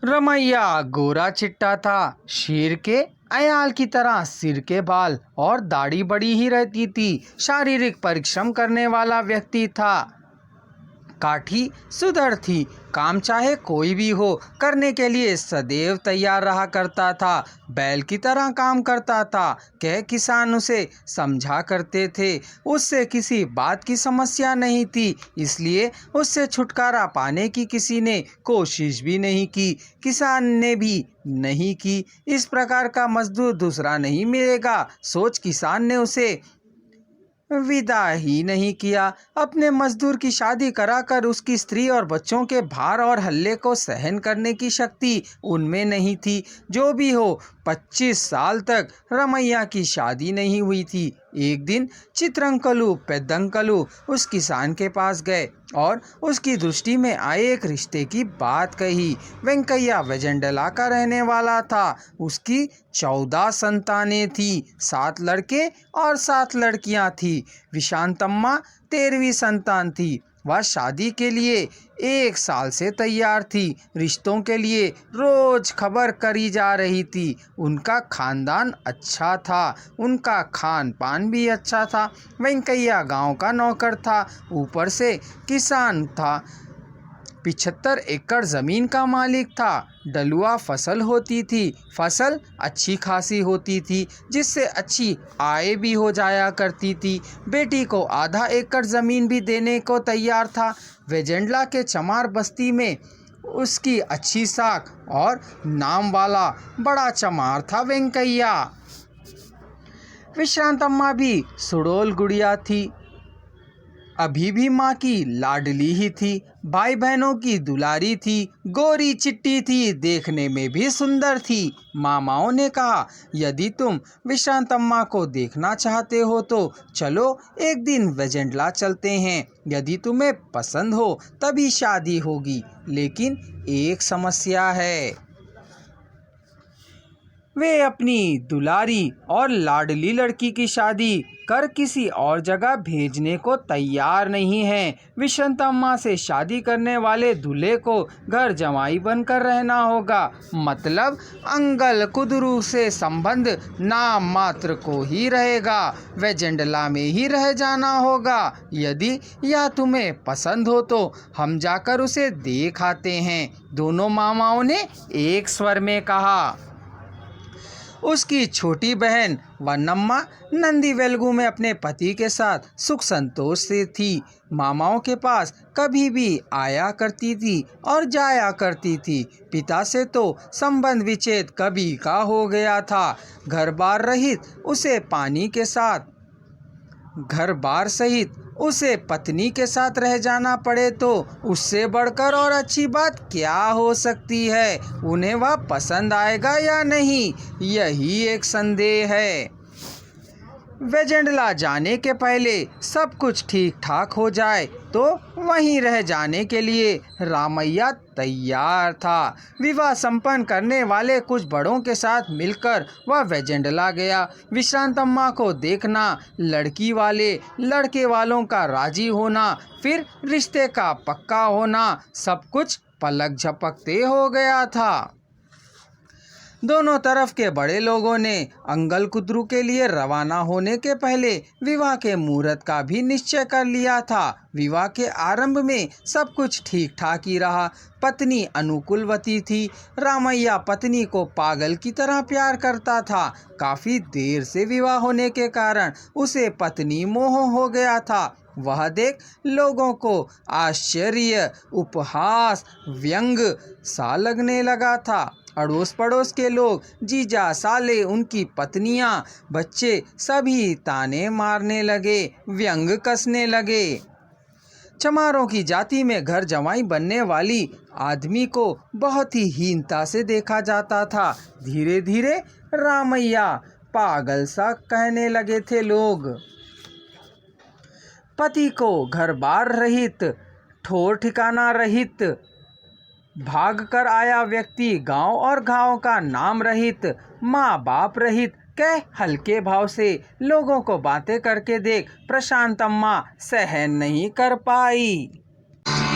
रमैया गोरा चिट्टा था, शेर के अयाल की तरह सिर के बाल और दाढ़ी बड़ी ही रहती थी। शारीरिक परिश्रम करने वाला व्यक्ति था। काठी सुधर थी, काम चाहे कोई भी हो करने के लिए सदैव तैयार रहा करता था। बैल की तरह काम करता था। कह किसान उसे समझा करते थे। उससे किसी बात की समस्या नहीं थी, इसलिए उससे छुटकारा पाने की किसी ने कोशिश भी नहीं की, किसान ने भी नहीं की। इस प्रकार का मजदूर दूसरा नहीं मिलेगा सोच किसान ने उसे विदा ही नहीं किया। अपने मजदूर की शादी कराकर उसकी स्त्री और बच्चों के भार और हल्ले को सहन करने की शक्ति उनमें नहीं थी। जो भी हो, 25 साल तक रमैया की शादी नहीं हुई थी। एक दिन चित्रंकलू पेद्दंकलू उस किसान के पास गए और उसकी दृष्टि में आए एक रिश्ते की बात कही। वेंकैया वेजेंडला का रहने वाला था। उसकी 14 संतानें थी, 7 लड़के और 7 लड़कियां थी। विशांतम्मा 13वीं संतान थी। वह शादी के लिए 1 साल से तैयार थी। रिश्तों के लिए रोज खबर करी जा रही थी। उनका खानदान अच्छा था, उनका खान पान भी अच्छा था। वेंकैया गांव का नौकर था, ऊपर से किसान था। 75 एकड़ ज़मीन का मालिक था। डलुआ फसल होती थी, फसल अच्छी खासी होती थी, जिससे अच्छी आय भी हो जाया करती थी। बेटी को आधा एकड़ ज़मीन भी देने को तैयार था। वेजेंडला के चमार बस्ती में उसकी अच्छी साख और नाम वाला बड़ा चमार था वेंकैया। विश्रांतम्मा भी सुडोल गुड़िया थी, अभी भी माँ की लाडली ही थी। भाई बहनों की दुलारी थी, गोरी चिट्टी थी, देखने में भी सुंदर थी। मामाओं ने कहा, यदि तुम विश्रांतम्मा को देखना चाहते हो तो चलो एक दिन वेजेंडला चलते हैं। यदि तुम्हें पसंद हो तभी शादी होगी, लेकिन एक समस्या है। वे अपनी दुलारी और लाडली लड़की की शादी कर किसी और जगह भेजने को तैयार नहीं हैं। विश्रांतम्मा से शादी करने वाले दूल्हे को घर जमाई बनकर रहना होगा, मतलब अंगल कुदरू से संबंध नाम मात्र को ही रहेगा। वेजेंडला में ही रह जाना होगा। यदि यह तुम्हें पसंद हो तो हम जाकर उसे देख आते हैं, दोनों मामाओं ने एक स्वर में कहा। उसकी छोटी बहन वन्नम्मा नंदीवेलगू में अपने पति के साथ सुख संतोष से थी। मामाओं के पास कभी भी आया करती थी और जाया करती थी। पिता से तो संबंध विच्छेद कभी का हो गया था। घर बार सहित उसे पत्नी के साथ रह जाना पड़े तो उससे बढ़कर और अच्छी बात क्या हो सकती है। उन्हें वह पसंद आएगा या नहीं, यही एक संदेह है। वेजेंडला जाने के पहले सब कुछ ठीक ठाक हो जाए तो वहीं रह जाने के लिए रामैया तैयार था। विवाह संपन्न करने वाले कुछ बड़ों के साथ मिलकर वह वेजेंडला गया। विश्रांतम्मा को देखना, लड़की वाले लड़के वालों का राजी होना, फिर रिश्ते का पक्का होना, सब कुछ पलक झपकते हो गया था। दोनों तरफ के बड़े लोगों ने अंगल कुद्रू के लिए रवाना होने के पहले विवाह के मुहूर्त का भी निश्चय कर लिया था। विवाह के आरंभ में सब कुछ ठीक ठाक ही रहा। पत्नी अनुकूलवती थी। रामैया पत्नी को पागल की तरह प्यार करता था। काफी देर से विवाह होने के कारण उसे पत्नी मोह हो गया था। वह देख लोगों को आश्चर्य, उपहास, व्यंग सा लगने लगा था। अड़ोस पड़ोस के लोग, जीजा, साले, उनकी पत्नियां, बच्चे सभी ताने मारने लगे, व्यंग कसने लगे। चमारों की जाति में घर जमाई बनने वाली आदमी को बहुत ही हीनता से देखा जाता था। धीरे धीरे रामैया पागल सा कहने लगे थे लोग। पति को घर बार रहित, ठौर ठिकाना रहित, भाग कर आया व्यक्ति, गांव और गांव का नाम रहित, माँ बाप रहित कह हल्के भाव से लोगों को बातें करके देख प्रशांतम्मा सहन नहीं कर पाई।